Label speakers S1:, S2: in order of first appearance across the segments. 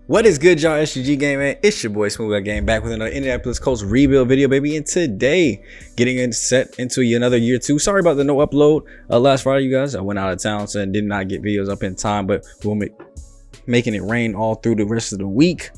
S1: What is good, y'all? SG Game, man. It's your boy SmooveGotGame back with another Indianapolis Colts rebuild video, baby. And today, getting set into another year two. Sorry about the no upload last Friday, you guys. I went out of town, so I did not get videos up in time, but we'll making it rain all through the rest of the week.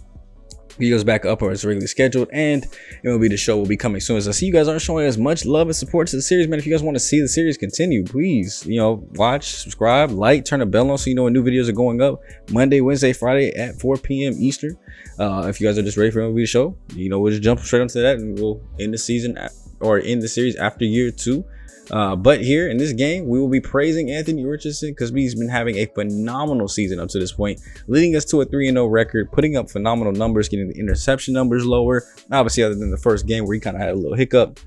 S1: Videos back up as regularly scheduled, and it will be the show will be coming soon. As I see you guys aren't showing as much love and support to the series, man. If you guys want to see the series continue, please, watch, subscribe, like, turn the bell on so you know when new videos are going up Monday, Wednesday, Friday at 4 p.m. Eastern. If you guys are just ready for the show, we'll just jump straight into that, and we'll end the season or end the series after year two. But here in this game, we will be praising Anthony Richardson because he's been having a phenomenal season up to this point, leading us to a 3-0 record, putting up phenomenal numbers, getting the interception numbers lower, obviously other than the first game where he kind of had a little hiccup.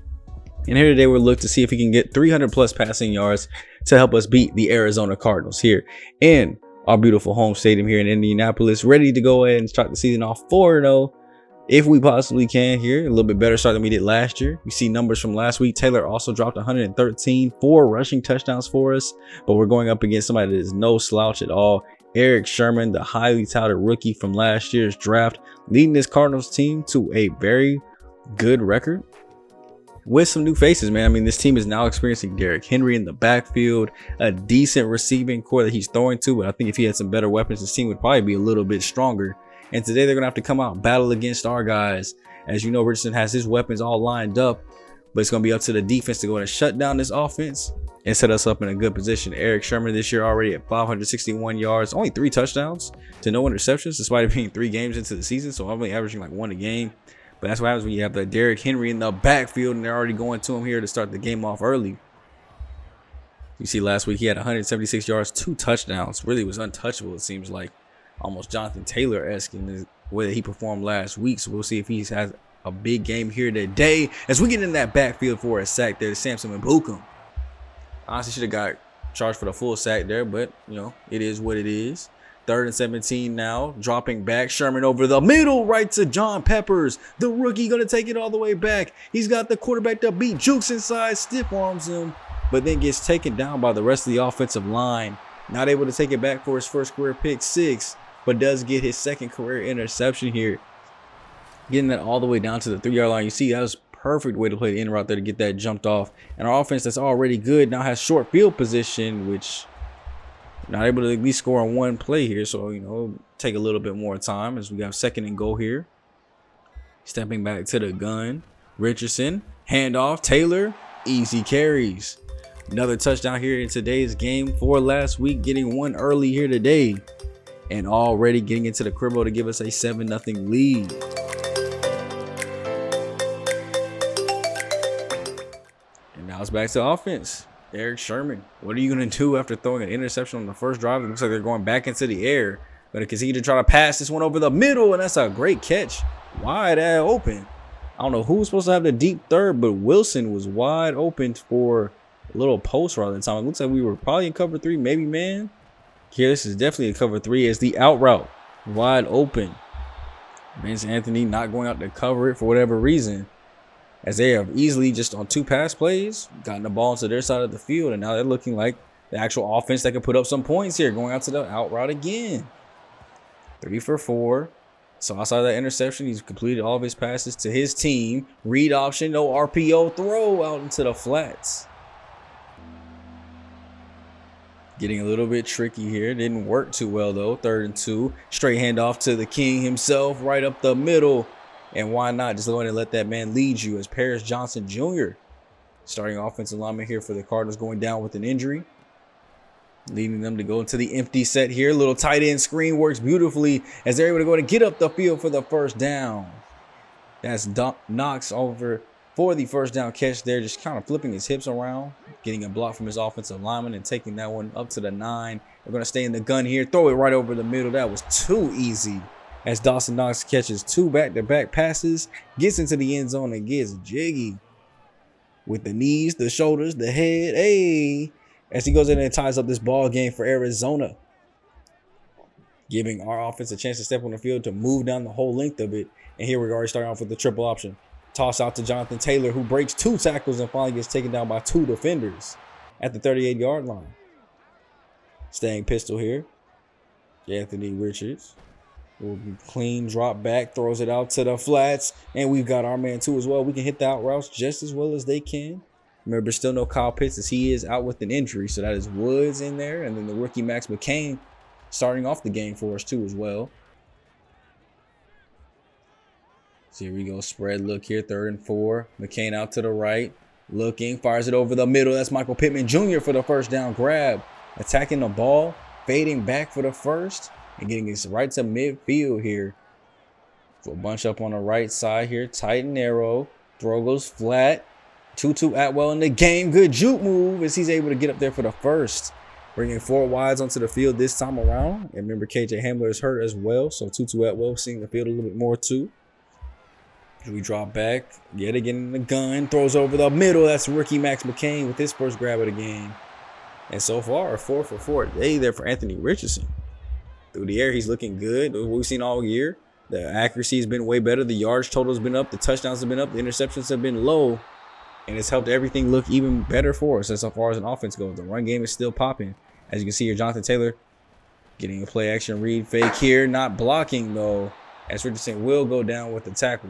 S1: And here today, we'll look to see if he can get 300 plus passing yards to help us beat the Arizona Cardinals here in our beautiful home stadium here in Indianapolis, ready to go ahead and start the season off 4-0. If we possibly can here, a little bit better start than we did last year. We see numbers from last week. Taylor also dropped 113, 4 rushing touchdowns for us, but we're going up against somebody that is no slouch at all. Eric Sherman, the highly touted rookie from last year's draft, leading this Cardinals team to a very good record with some new faces, man. I mean, this team is now experiencing Derrick Henry in the backfield, a decent receiving core that he's throwing to, but I think if he had some better weapons, this team would probably be a little bit stronger. And today they're going to have to come out and battle against our guys. As you know, Richardson has his weapons all lined up, but it's going to be up to the defense to go and shut down this offense and set us up in a good position. Eric Sherman this year already at 561 yards, only 3 touchdowns to no interceptions, despite it being 3 games into the season. So I'm only averaging like 1 a game. But that's what happens when you have the Derrick Henry in the backfield and they're already going to him here to start the game off early. You see last week he had 176 yards, 2 touchdowns. Really was untouchable, it seems like. Almost Jonathan Taylor-esque in the way that he performed last week. So we'll see if he has a big game here today as we get in that backfield for a sack there to Samson and Bukum. Honestly, should have got charged for the full sack there, but it is what it is. 3rd and 17 now, dropping back. Sherman over the middle, right to John Peppers. The rookie going to take it all the way back. He's got the quarterback to beat. Jukes inside, stiff arms him, but then gets taken down by the rest of the offensive line. Not able to take it back for his first career pick 6. But does get his 2nd career interception here. Getting that all the way down to the 3-yard line. You see, that was perfect way to play the in route there to get that jumped off. And our offense that's already good now has short field position, which not able to at least score on 1 play here. So, take a little bit more time as we got 2nd and goal here. Stepping back to the gun. Richardson, handoff, Taylor, easy carries. Another touchdown here in today's game for last week, getting 1 early here today. And already getting into the cribbo to give us a 7-0 lead. And now it's back to offense. Eric Sherman, what are you going to do after throwing an interception on the first drive? It looks like they're going back into the air. Going to continue to try to pass this one over the middle, and that's a great catch. Wide open. I don't know who was supposed to have the deep third, but Wilson was wide open for a little post route at the time. It looks like we were probably in cover 3, maybe man. Here, this is definitely a cover 3 as the out route wide open. Vince Anthony not going out to cover it for whatever reason, as they have easily just on 2 pass plays gotten the ball into their side of the field, and now they're looking like the actual offense that can put up some points here, going out to the out route again. 3 for 4. So outside of that interception, he's completed all of his passes to his team. Read option, no RPO, throw out into the flats. Getting a little bit tricky here. Didn't work too well, though. 3rd and 2. Straight handoff to the king himself, right up the middle. And why not just go ahead and let that man lead you as Paris Johnson Jr., starting offensive lineman here for the Cardinals, going down with an injury. Leading them to go into the empty set here. Little tight end screen works beautifully as they're able to go and get up the field for the first down. That's Knox over for the first down catch there, just kind of flipping his hips around, getting a block from his offensive lineman and taking that one up to the 9. They're going to stay in the gun here, throw it right over the middle. That was too easy as Dawson Knox catches 2 back-to-back passes, gets into the end zone and gets jiggy with the knees, the shoulders, the head, as he goes in and ties up this ball game for Arizona, giving our offense a chance to step on the field to move down the whole length of it. And here we're already starting off with the triple option. Toss out to Jonathan Taylor, who breaks 2 tackles and finally gets taken down by 2 defenders at the 38-yard line. Staying pistol here. Anthony Clean drop back, throws it out to the flats, and we've got our man too as well. We can hit the out routes just as well as they can. Remember, still no Kyle Pitts as he is out with an injury, so that is Woods in there, and then the rookie Max McCain starting off the game for us too as well. So here we go, spread look here, 3rd and 4. McCain out to the right, looking, fires it over the middle. That's Michael Pittman Jr. for the first down grab. Attacking the ball, fading back for the first, and getting us right to midfield here. So a bunch up on the right side here, tight and narrow. Throw goes flat. Tutu Atwell in the game. Good juke move as he's able to get up there for the first. Bringing 4 wides onto the field this time around. And remember, KJ Hamler is hurt as well, so Tutu Atwell seeing the field a little bit more too. We drop back, yet again in the gun, throws over the middle. That's rookie Max McCain with his first grab of the game. And so far, a 4 for 4 day there for Anthony Richardson. Through the air, he's looking good. What we've seen all year. The accuracy has been way better. The yards total has been up. The touchdowns have been up. The interceptions have been low. And it's helped everything look even better for us as far as an offense goes. The run game is still popping. As you can see here, Jonathan Taylor getting a play action read fake here. Not blocking, though, as Richardson will go down with the tackle.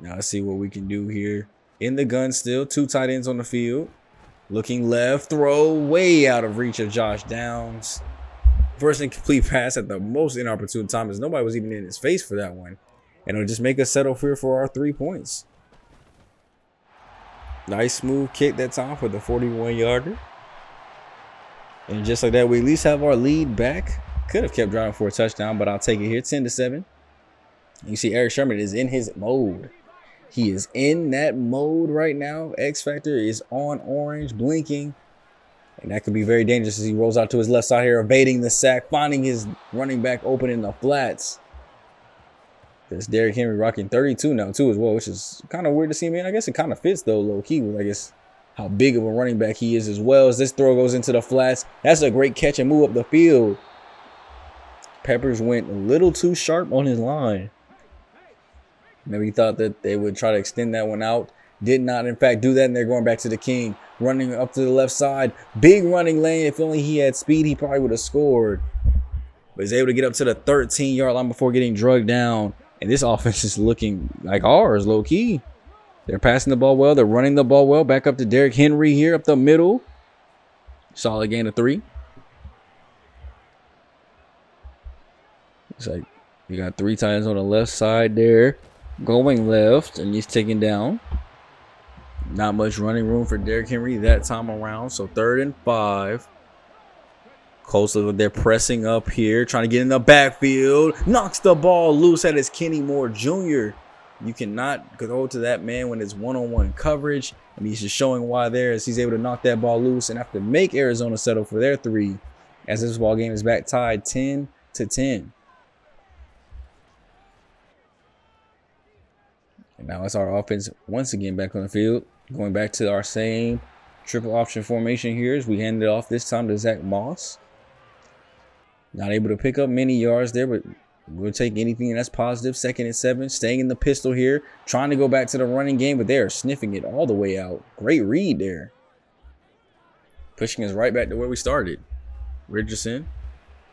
S1: Now let's see what we can do here. In the gun still, 2 tight ends on the field. Looking left, throw way out of reach of Josh Downs. First incomplete pass at the most inopportune time as nobody was even in his face for that one. And it'll just make us settle for our 3 points. Nice smooth kick that time for the 41-yarder. And just like that, we at least have our lead back. Could have kept driving for a touchdown, but I'll take it here, 10-7. You see Eric Sherman is in his mode. He is in that mode right now. X Factor is on orange, blinking. And that could be very dangerous as he rolls out to his left side here, evading the sack, finding his running back open in the flats. There's Derrick Henry rocking 32 now too as well, which is kind of weird to see, man. I guess it kind of fits though, low key, with I guess how big of a running back he is as well. As this throw goes into the flats, that's a great catch and move up the field. Peppers went a little too sharp on his line. Maybe he thought that they would try to extend that one out. Did not, in fact, do that, and they're going back to the king. Running up to the left side. Big running lane. If only he had speed, he probably would have scored. But he's able to get up to the 13-yard line before getting drugged down. And this offense is looking like ours, low-key. They're passing the ball well. They're running the ball well. Back up to Derrick Henry here up the middle. Solid gain of 3. It's like you got 3 tight ends on the left side there. Going left, and he's taken down. Not much running room for Derrick Henry that time around. So 3rd and 5. Colts, they're pressing up here, trying to get in the backfield. Knocks the ball loose. That is Kenny Moore Jr. You cannot go to that man when it's one-on-one coverage. And he's just showing why there as he's able to knock that ball loose and have to make Arizona settle for their 3. As this ball game is back tied 10-10. And now it's our offense once again back on the field. Going back to our same triple option formation here as we hand it off this time to Zach Moss. Not able to pick up many yards there, but we'll take anything that's positive. 2nd and 7, staying in the pistol here. Trying to go back to the running game, but they are sniffing it all the way out. Great read there. Pushing us right back to where we started. Richardson.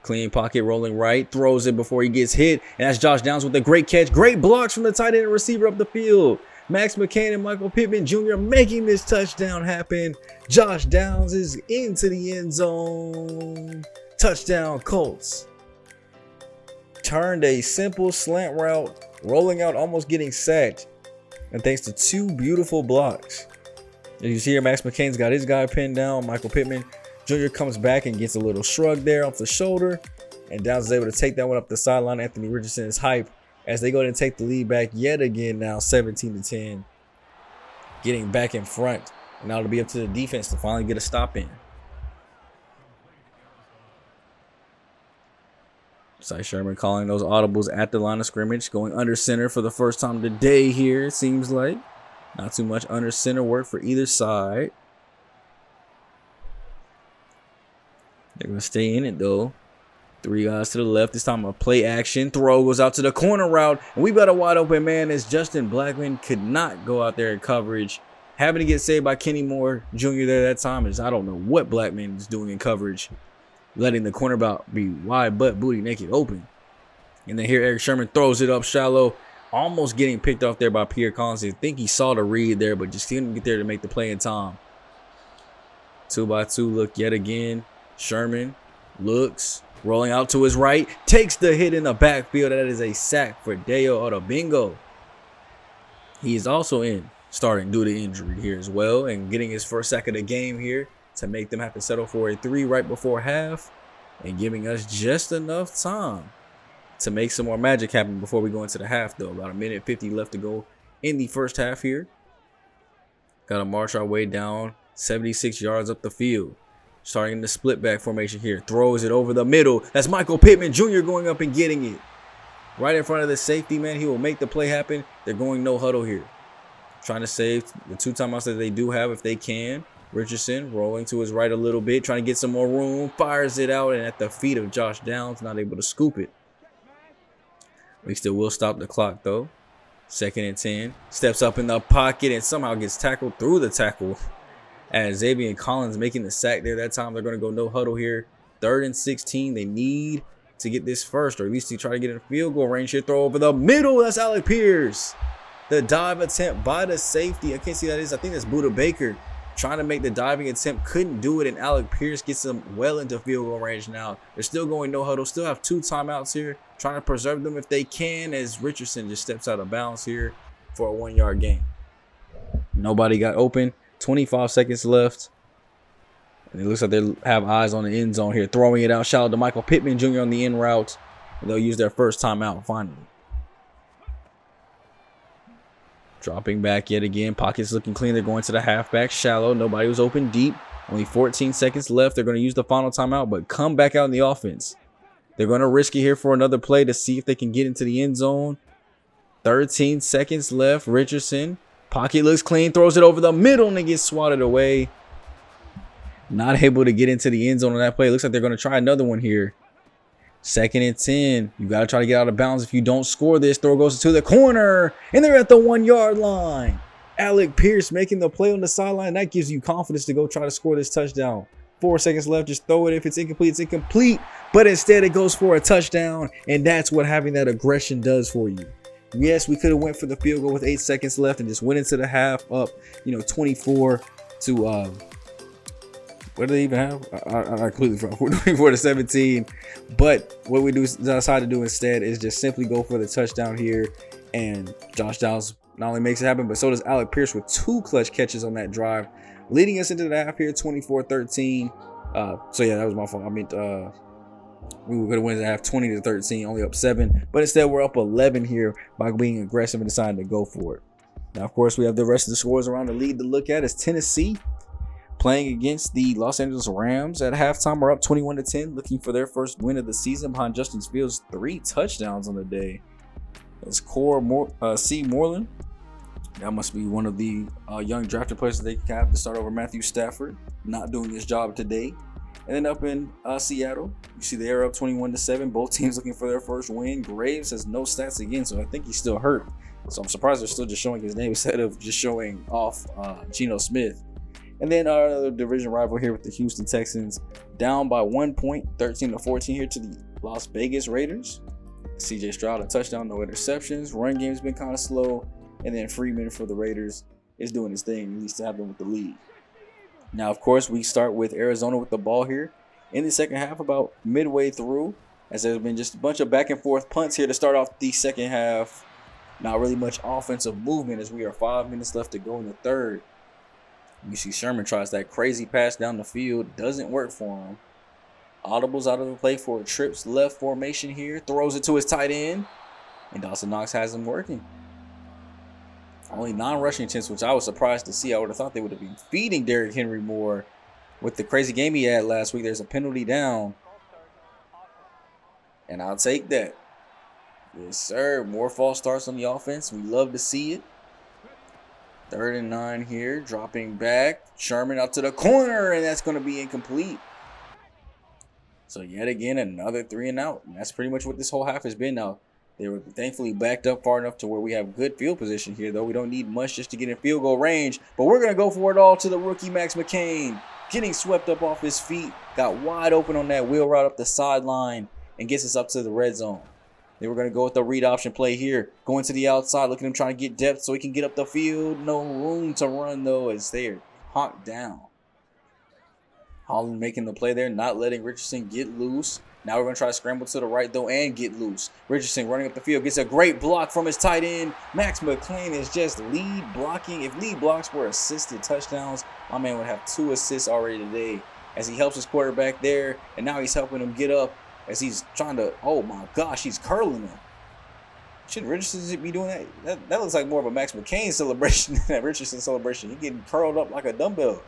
S1: Clean pocket, rolling right, throws it before he gets hit. And that's Josh Downs with a great catch. Great blocks from the tight end and receiver up the field. Max McCain and Michael Pittman Jr. making this touchdown happen. Josh Downs is into the end zone. Touchdown, Colts. Turned a simple slant route, rolling out, almost getting sacked. And thanks to 2 beautiful blocks. As you see here, Max McCain's got his guy pinned down. Michael Pittman Jr. comes back and gets a little shrug there off the shoulder. And Downs is able to take that one up the sideline. Anthony Richardson is hype as they go ahead and take the lead back yet again now, 17-10. Getting back in front. And now it'll be up to the defense to finally get a stop in. Cy Sherman calling those audibles at the line of scrimmage. Going under center for the first time today here, it seems like. Not too much under center work for either side. They're going to stay in it, though. 3 guys to the left. This time a play action. Throw goes out to the corner route. And we've got a wide open man as Justin Blackman could not go out there in coverage. Having to get saved by Kenny Moore Jr. there that time. As I don't know what Blackman is doing in coverage. letting the cornerback be wide butt booty naked open. And then here Eric Sherman throws it up shallow, almost getting picked off there by Pierre Collins. I think he saw the read there, but just didn't get there to make the play in time. 2-by-2 look yet again. Sherman looks, rolling out to his right, takes the hit in the backfield. That is a sack for Deo Odobingo. He is also in starting due to injury here as well, and getting his first sack of the game here to make them have to settle for a 3 right before half, and giving us just enough time to make some more magic happen before we go into the half, though. About 1:50 left to go in the first half here. Got to march our way down 76 yards up the field. Starting the split back formation here. Throws it over the middle. That's Michael Pittman Jr. going up and getting it. Right in front of the safety, man. He will make the play happen. They're going no huddle here. Trying to save the 2 timeouts that they do have if they can. Richardson rolling to his right a little bit. Trying to get some more room. Fires it out, and at the feet of Josh Downs. Not able to scoop it. We still will stop the clock, though. 2nd and 10. Steps up in the pocket and somehow gets tackled through the tackle. As Xavier Collins making the sack there that time. They're going to go no huddle here. 3rd and 16. They need to get this first, or at least to try to get in field goal range here. Throw over the middle. That's Alec Pierce. The dive attempt by the safety. I can't see that is. I think that's Buda Baker trying to make the diving attempt. Couldn't do it, and Alec Pierce gets them well into field goal range now. They're still going no huddle. Still have 2 timeouts here. Trying to preserve them if they can, as Richardson just steps out of bounds here for a 1-yard gain. Nobody got open. 25 seconds left. And it looks like they have eyes on the end zone here. Throwing it out. Shout out to Michael Pittman Jr. on the in route. And they'll use their first timeout finally. Dropping back yet again. Pockets looking clean. They're going to the halfback. Shallow. Nobody was open deep. Only 14 seconds left. They're going to use the final timeout, but come back out in the offense. They're going to risk it here for another play to see if they can get into the end zone. 13 seconds left. Richardson. Pocket looks clean. Throws it over the middle and it gets swatted away. Not able to get into the end zone on that play. Looks like they're going to try another one here. 2nd and 10. You got to try to get out of bounds. If you don't score this, throw goes to the corner. And they're at the 1-yard line. Alec Pierce making the play on the sideline. That gives you confidence to go try to score this touchdown. 4 seconds left. Just throw it. If it's incomplete, it's incomplete. But instead, it goes for a touchdown. And that's what having that aggression does for you. Yes, we could have went for the field goal with 8 seconds left and just went into the half up, 24 to what do they even have? I completely forgot. 24 to 17. But what we decide to do instead is just simply go for the touchdown here. And Josh Downs not only makes it happen, but so does Alec Pierce with 2 clutch catches on that drive, leading us into the half here, 24-13. So yeah, that was my fault. I meant we were going to win the half 20-13, only up 7. But instead, we're up 11 here by being aggressive and deciding to go for it. Now, of course, we have the rest of the scores around the lead to look at. As Tennessee playing against the Los Angeles Rams at halftime. We're up 21-10, looking for their first win of the season behind Justin Fields' 3 touchdowns on the day. That's C. Moreland. That must be one of the young drafted players that they have to start over Matthew Stafford, not doing his job today. And then up in Seattle, you see they're up 21-7. Both teams looking for their first win. Graves has no stats again, so I think he's still hurt. So I'm surprised they're still just showing his name instead of just showing off Geno Smith. And then our other division rival here with the Houston Texans, down by 1 point, 13-14 here to the Las Vegas Raiders. CJ Stroud, a touchdown, no interceptions. Run game's been kind of slow. And then Freeman for the Raiders is doing his thing, at least to have them with the lead. Now, of course, we start with Arizona with the ball here in the second half, about midway through, as there's been just a bunch of back and forth punts here to start off the second half. Not really much offensive movement as we are 5 minutes left to go in the third. You see Sherman tries that crazy pass down the field. Doesn't work for him. Audibles out of the play for a trips left formation here. Throws it to his tight end. And Dawson Knox has him working. Only 9 rushing attempts, which I was surprised to see. I would have thought they would have been feeding Derrick Henry more with the crazy game he had last week. There's a penalty down. And I'll take that. Yes, sir. More false starts on the offense. We love to see it. 3rd and 9 here. Dropping back. Sherman out to the corner, and that's going to be incomplete. So yet again, another 3 and out. And that's pretty much what this whole half has been now. They were thankfully backed up far enough to where we have good field position here, though. We don't need much just to get in field goal range. But we're going to go for it all to the rookie, Max McCain. getting swept up off his feet, got wide open on that wheel route up the sideline, and gets us up to the red zone. They were going to go with the read option play here. Going to the outside, look at him trying to get depth so he can get up the field. No room to run, though, as they are hawked down. Holland making the play there, not letting Richardson get loose. Now we're going to try to scramble to the right, though, and get loose. Richardson running up the field, gets a great block from his tight end. Max McClain is just lead blocking. If lead blocks were assisted touchdowns, my man would have 2 assists already today, as he helps his quarterback there, and now he's helping him get up as he's trying to, oh my gosh, he's curling him. Shouldn't Richardson be doing that? That looks like more of a Max McCain celebration than that Richardson celebration. He's getting curled up like a dumbbell.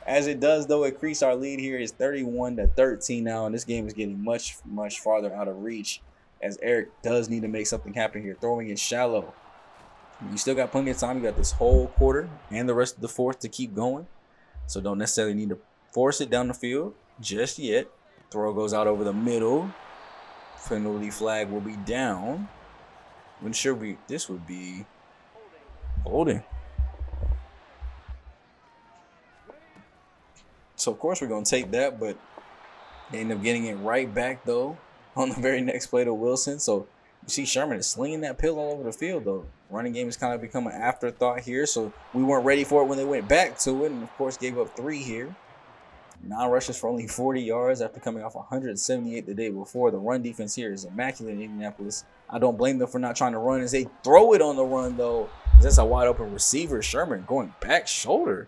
S1: As it does, though, increase our lead here is 31-13 now, and this game is getting much, much farther out of reach, as Eric does need to make something happen here. Throwing it shallow. You still got plenty of time. You got this whole quarter and the rest of the fourth to keep going, so don't necessarily need to force it down the field just yet. Throw goes out over the middle. Penalty flag will be down. When sure this would be holding. So, of course, we're going to take that, but they end up getting it right back, though, on the very next play to Wilson. So, you see Sherman is slinging that pill all over the field, though. Running game has kind of become an afterthought here, so we weren't ready for it when they went back to it, and, of course, gave up 3 here. 9 rushes for only 40 yards after coming off 178 the day before. The run defense here is immaculate in Indianapolis. I don't blame them for not trying to run as they throw it on the run, though. That's a wide open receiver. Sherman going back shoulder.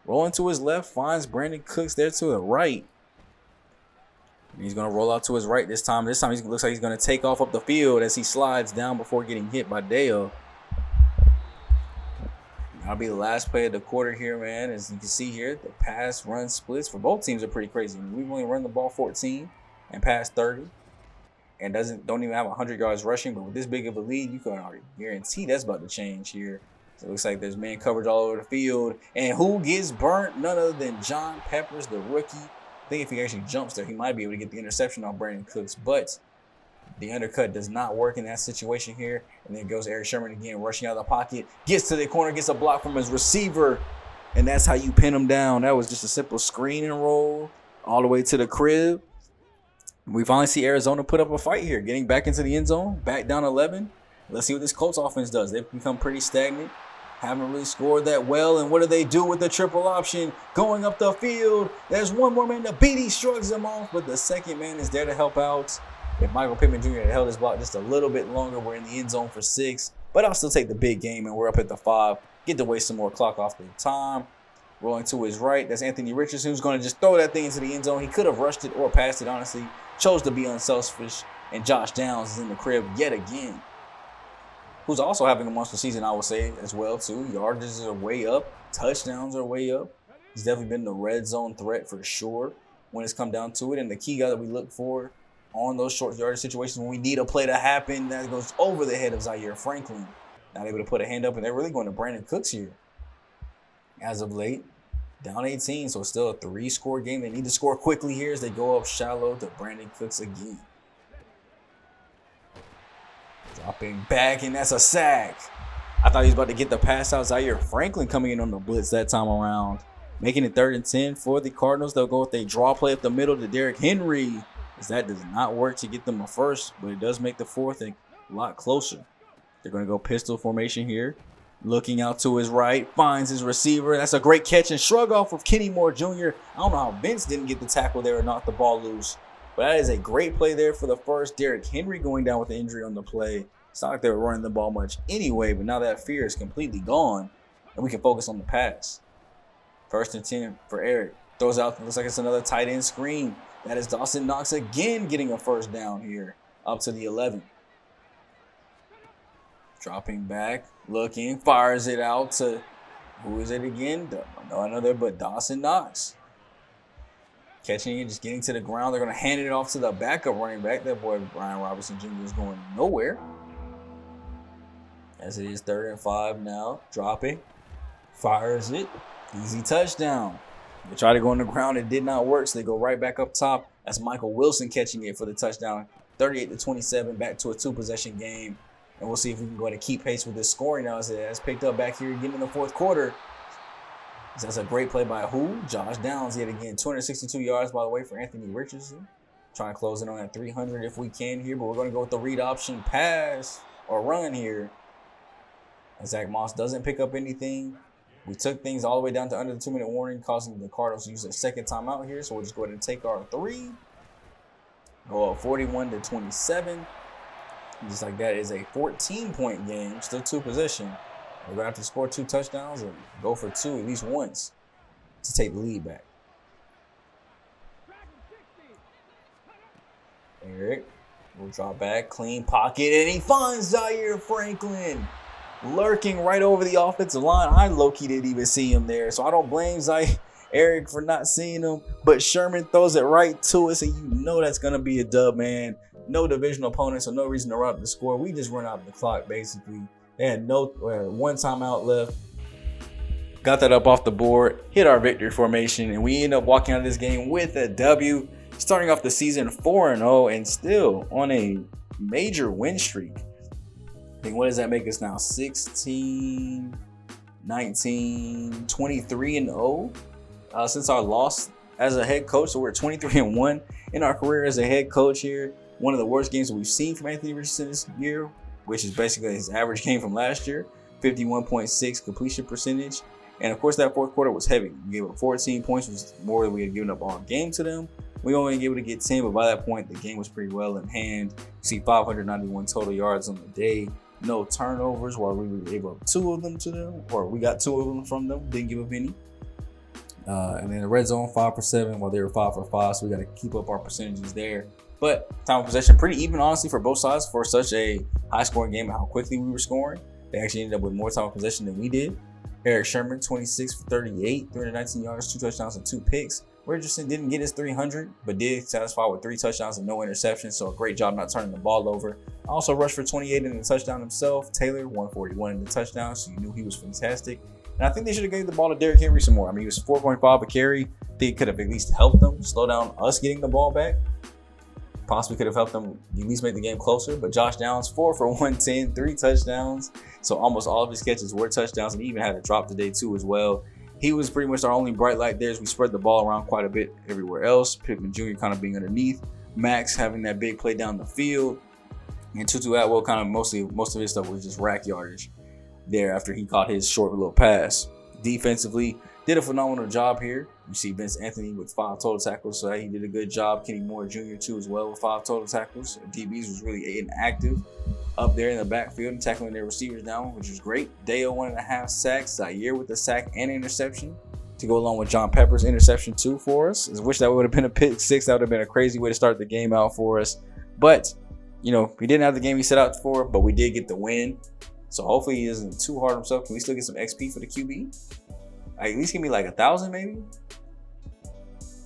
S1: Rolling to his left, finds Brandon Cooks there to the right. And he's going to roll out to his right this time. This time he looks like he's going to take off up the field as he slides down before getting hit by Dale. That'll be the last play of the quarter here, man. As you can see here, the pass-run splits for both teams are pretty crazy. I mean, we've only run the ball 14 and passed 30. And don't even have 100 yards rushing. But with this big of a lead, you can already guarantee that's about to change here. So it looks like there's man coverage all over the field. And who gets burnt? None other than John Peppers, the rookie. I think if he actually jumps there, he might be able to get the interception off Brandon Cooks. But the undercut does not work in that situation here. And then goes Eric Sherman again, rushing out of the pocket. Gets to the corner, gets a block from his receiver. And that's how you pin him down. That was just a simple screen and roll all the way to the crib. We finally see Arizona put up a fight here, getting back into the end zone, back down 11. Let's see what this Colts offense does. They've become pretty stagnant. Haven't really scored that well. And what do they do with the triple option? Going up the field. There's one more man to beat. He shrugs him off, but the second man is there to help out. If Michael Pittman Jr. had held his block just a little bit longer, we're in the end zone for 6. But I'll still take the big game, and we're up at the 5. Get to waste some more clock off the time. Rolling to his right, that's Anthony Richardson, who's going to just throw that thing into the end zone. He could have rushed it or passed it, honestly. Chose to be unselfish. And Josh Downs is in the crib yet again, who's also having a monster season, I would say, as well, too. Yardages are way up. Touchdowns are way up. He's definitely been the red zone threat for sure when it's come down to it. And the key guy that we look for on those short yardage situations when we need a play to happen, that goes over the head of Zaire Franklin. Not able to put a hand up, and they're really going to Brandon Cooks here as of late. Down 18, so still a 3-score game. They need to score quickly here as they go up shallow to Brandon Cooks again. Dropping back, and that's a sack. I thought he was about to get the pass out. Zaire Franklin coming in on the blitz that time around. Making it 3rd and 10 for the Cardinals. They'll go with a draw play up the middle to Derrick Henry, as that does not work to get them a first, but it does make the 4th a lot closer. They're going to go pistol formation here. Looking out to his right, finds his receiver. That's a great catch and shrug off of Kenny Moore Jr. I don't know how Vince didn't get the tackle there and knock the ball loose. But that is a great play there for the first. Derrick Henry going down with the injury on the play. It's not like they were running the ball much anyway, but now that fear is completely gone, and we can focus on the pass. 1st and 10 for Eric. Throws out, looks like it's another tight end screen. That is Dawson Knox again getting a first down here up to the 11. Dropping back, looking, fires it out to, who is it again? No another but Dawson Knox. Catching it, just getting to the ground. They're going to hand it off to the backup running back. That boy, Brian Robinson Jr. is going nowhere. As it is 3rd and 5 now. Dropping. Fires it. Easy touchdown. They try to go on the ground. It did not work, so they go right back up top. That's Michael Wilson catching it for the touchdown. 38-27, back to a 2-possession game. And we'll see if we can go ahead and keep pace with this scoring now as it has picked up back here again in the 4th quarter. That's a great play by who? Josh Downs yet again. 262 yards, by the way, for Anthony Richardson. Trying to close in on that 300 if we can here, but we're going to go with the read option pass or run here. Zach Moss doesn't pick up anything. We took things all the way down to under the 2-minute warning, causing the Cardinals to use their second timeout here. So we'll just go ahead and take our 3. Go up 41-27. Just like that is a 14-point game. Still 2 possession. We're going to have to score 2 touchdowns and go for 2 at least once to take the lead back. Eric will drop back, clean pocket, and he finds Zaire Franklin lurking right over the offensive line. I low-key didn't even see him there, so I don't blame Eric for not seeing him. But Sherman throws it right to us, and you know that's going to be a dub, man. No divisional opponent, so no reason to run up the score. We just run out the clock, basically. They had one timeout left. Got that up off the board, hit our victory formation, and we end up walking out of this game with a W. Starting off the season 4-0 and still on a major win streak. I think, what does that make us now? 16, 19, 23-0 since our loss as a head coach. So we're 23-1 in our career as a head coach here. One of the worst games that we've seen from Anthony Richardson this year, which is basically his average game from last year. 51.6 completion percentage. And of course, that fourth quarter was heavy. We gave up 14 points, which was more than we had given up all game to them. We only able to get 10, but by that point, the game was pretty well in hand. You see 591 total yards on the day. No turnovers, while we were able to give 2 of them to them, or we got 2 of them from them, didn't give up any. And then the red zone, 5 for 7, while they were 5 for 5, so we got to keep up our percentages there. But time of possession, pretty even, honestly, for both sides for such a high-scoring game and how quickly we were scoring. They actually ended up with more time of possession than we did. Eric Sherman, 26 for 38, 319 yards, 2 touchdowns, and 2 picks. Richardson didn't get his 300, but did satisfy with 3 touchdowns and no interceptions. So a great job not turning the ball over. Also rushed for 28 in the touchdown himself. Taylor, 141 in the touchdown, so you knew he was fantastic. And I think they should have gave the ball to Derrick Henry some more. I mean, he was 4.5 a carry. I think it could have at least helped them slow down us getting the ball back. Possibly could have helped them at least make the game closer. But Josh Downs, 4 for 110, 3 touchdowns. So almost all of his catches were touchdowns, and he even had a drop today too as well. He was pretty much our only bright light there as we spread the ball around quite a bit everywhere else. Pittman Jr. kind of being underneath. Max having that big play down the field. And Tutu Atwell kind of most of his stuff was just rack yardage there after he caught his short little pass. Defensively, did a phenomenal job here. You see Vince Anthony with 5 total tackles, so he did a good job. Kenny Moore Jr. too as well with 5 total tackles. DBs was really inactive up there in the backfield and tackling their receivers down, which was great. Deo 1.5 sacks, Zaire with a sack and interception to go along with John Pepper's interception too for us. I wish that would have been a pick 6. That would have been a crazy way to start the game out for us. But, you know, we didn't have the game he set out for, but we did get the win. So hopefully he isn't too hard on himself. Can we still get some XP for the QB? At least give me like 1,000 maybe?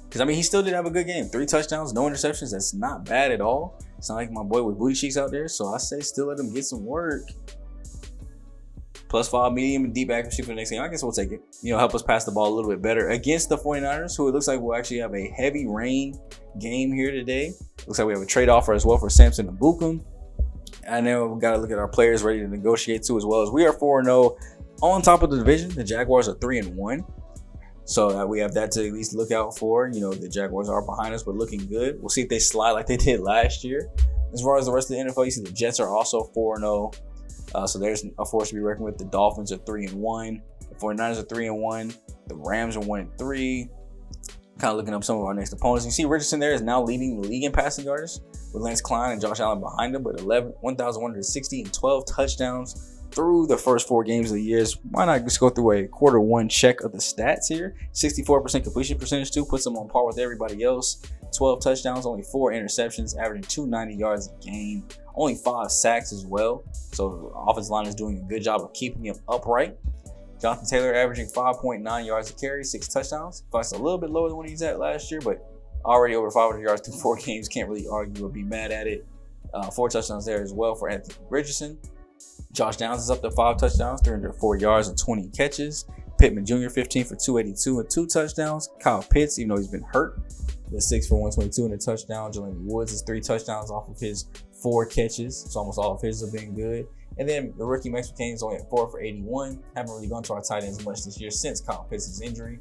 S1: Because, I mean, he still did have a good game. 3 touchdowns, no interceptions. That's not bad at all. It's not like my boy with booty cheeks out there. So I say still let him get some work. +5 medium and deep accuracy for the next game. I guess we'll take it. You know, help us pass the ball a little bit better against the 49ers, who it looks like will actually have a heavy rain game here today. Looks like we have a trade offer as well for Samson and Bukum. And then we got to look at our players ready to negotiate too, as well as we are 4-0 on top of the division. The Jaguars are 3-1. So we have that to at least look out for. You know, the Jaguars are behind us, but looking good. We'll see if they slide like they did last year. As far as the rest of the NFL, you see the Jets are also 4-0. So there's a force to be reckoned with. The Dolphins are 3-1. The 49ers are 3-1. The Rams are 1-3. Kind of looking up some of our next opponents. You see Richardson there is now leading the league in passing yards with Lance Klein and Josh Allen behind him, but 1,160 and 12 touchdowns through the first 4 games of the year. Why not just go through a quarter 1 check of the stats here? 64% completion percentage too, puts them on par with everybody else. 12 touchdowns, only 4 interceptions, averaging 290 yards a game. Only 5 sacks as well. So the offensive line is doing a good job of keeping him upright. Jonathan Taylor averaging 5.9 yards a carry, 6 touchdowns. That's a little bit lower than what he's at last year, but already over 500 yards through 4 games. Can't really argue or be mad at it. 4 touchdowns there as well for Anthony Richardson. Josh Downs is up to 5 touchdowns, 304 yards and 20 catches. Pittman Jr. 15 for 282 and 2 touchdowns. Kyle Pitts, even though he's been hurt, the 6 for 122 and a touchdown. Jelani Woods is 3 touchdowns off of his 4 catches. So almost all of his have been good. And then the rookie Max McCain is only at 4 for 81. Haven't really gone to our tight ends much this year since Kyle Pitts' injury.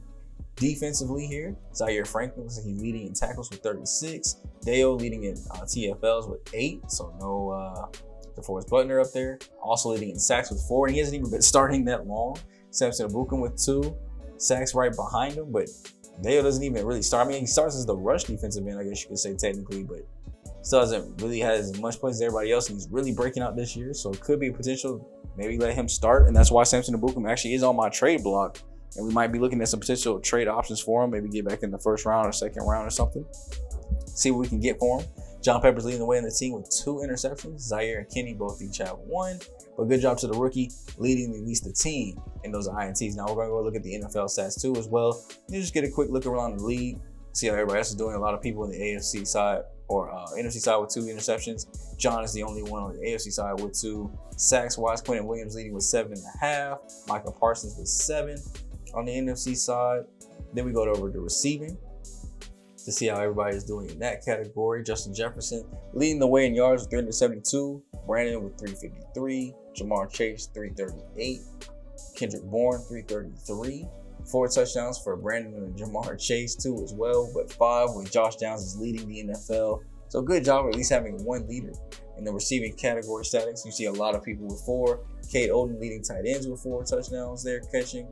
S1: Defensively here, Zaire Franklin looks like he's leading in tackles with 36. Deo leading in TFLs with 8. So no DeForest Buckner up there. Also leading in sacks with 4. And he hasn't even been starting that long. Samson Ebukam with 2. Sacks right behind him. But Deo doesn't even really start. I mean, he starts as the rush defensive end, I guess you could say technically. But still hasn't really had as much plays as everybody else. And he's really breaking out this year. So it could be a potential, maybe let him start. And that's why Samson Ebukam actually is on my trade block. And we might be looking at some potential trade options for him. Maybe get back in the first round or second round or something. See what we can get for him. John Pepper's leading the way in the team with 2 interceptions. Zaire and Kenny both each have 1. But good job to the rookie leading at least the team in those INTs. Now we're going to go look at the NFL stats too as well. You just get a quick look around the league. See how everybody else is doing. A lot of people on the AFC side or NFC side with 2 interceptions. John is the only one on the AFC side with 2. Sacks wise, Quentin Williams leading with 7.5. Michael Parsons with 7. On the NFC side, then we go over to receiving to see how everybody is doing in that category. Justin Jefferson leading the way in yards with 372. Brandon with 353. Jamar Chase 338. Kendrick Bourne 333. 4 touchdowns for Brandon and Jamar Chase too as well, but 5 with Josh Downs is leading the NFL. So good job at least having 1 leader in the receiving category statics. You see a lot of people with 4. Cade Oden leading tight ends with 4 touchdowns there catching.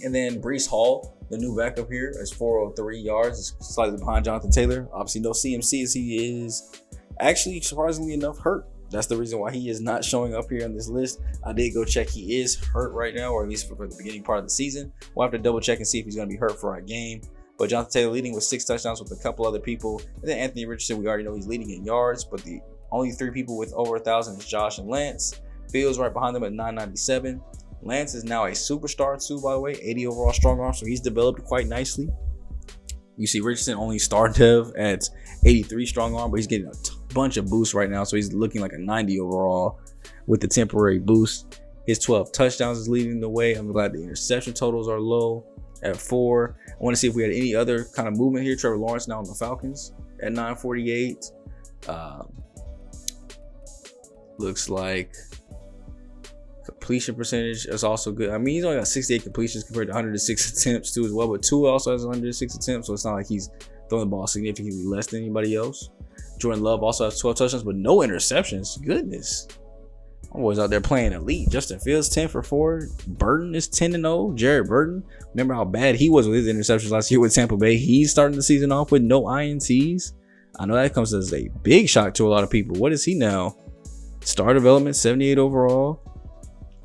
S1: And then Breece Hall, the new backup here, is 403 yards. It's slightly behind Jonathan Taylor. Obviously, no CMC as he is actually, surprisingly enough, hurt. That's the reason why he is not showing up here on this list. I did go check. He is hurt right now, or at least for the beginning part of the season. We'll have to double check and see if he's going to be hurt for our game. But Jonathan Taylor leading with 6 touchdowns with a couple other people. And then Anthony Richardson, we already know he's leading in yards, but the only 3 people with over 1,000 is Josh and Lance. Fields right behind them at 997. Lance is now a superstar too, by the way, 80 overall strong arm, so he's developed quite nicely. You see Richardson only star dev at 83 strong arm, but he's getting a bunch of boosts right now, so he's looking like a 90 overall with the temporary boost. His 12 touchdowns is leading the way. I'm glad the interception totals are low at 4. I want to see if we had any other kind of movement here. Trevor Lawrence now on the Falcons at 948. Looks like completion percentage is also good. I mean, he's only got 68 completions compared to 106 attempts too as well, but Tua also has 106 attempts, so it's not like he's throwing the ball significantly less than anybody else. Jordan Love also has 12 touchdowns, but no interceptions. Goodness. My boys out there playing elite. Justin Fields 10 for 4. Burton is 10-0. Jared Burton. Remember how bad he was with his interceptions last year with Tampa Bay. He's starting the season off with no INTs. I know that comes as a big shock to a lot of people. What is he now? Star development, 78 overall.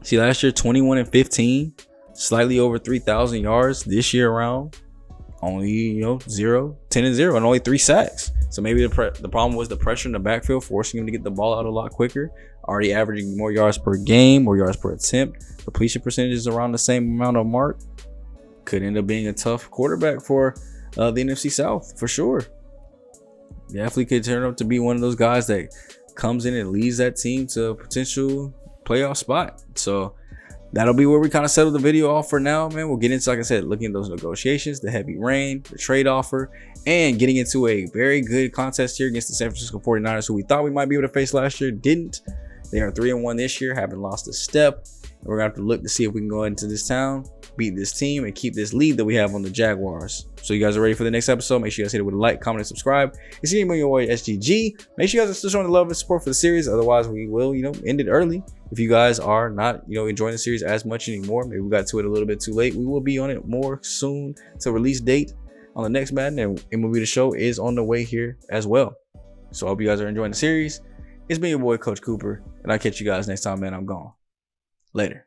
S1: See, last year 21-15, slightly over 3,000 yards. This year around, only 10-0, and only 3 sacks. So maybe the problem was the pressure in the backfield, forcing him to get the ball out a lot quicker. Already averaging more yards per game, more yards per attempt. Completion percentage is around the same amount of mark. Could end up being a tough quarterback for the NFC South for sure. Definitely could turn up to be one of those guys that comes in and leads that team to a potential playoff spot. So that'll be where we kind of settle the video off for now, man. We'll get into, like I said, looking at those negotiations, the heavy rain, the trade offer, and getting into a very good contest here against the San Francisco 49ers, who we thought we might be able to face last year. Didn't. They are 3-1 this year, haven't lost a step. And we're gonna have to look to see if we can go into this town, beat this team, and keep this lead that we have on the Jaguars. So you guys are ready for the next episode. Make sure you guys hit it with a like, comment, and subscribe. It's your boy SGG. Make sure you guys are still showing the love and support for the series. Otherwise, we will, end it early. If you guys are not, enjoying the series as much anymore, maybe we got to it a little bit too late. We will be on it more soon to release date on the next Madden, and MLB The Show is on the way here as well. So I hope you guys are enjoying the series. It's been your boy, Coach Cooper, and I'll catch you guys next time, man. I'm gone. Later.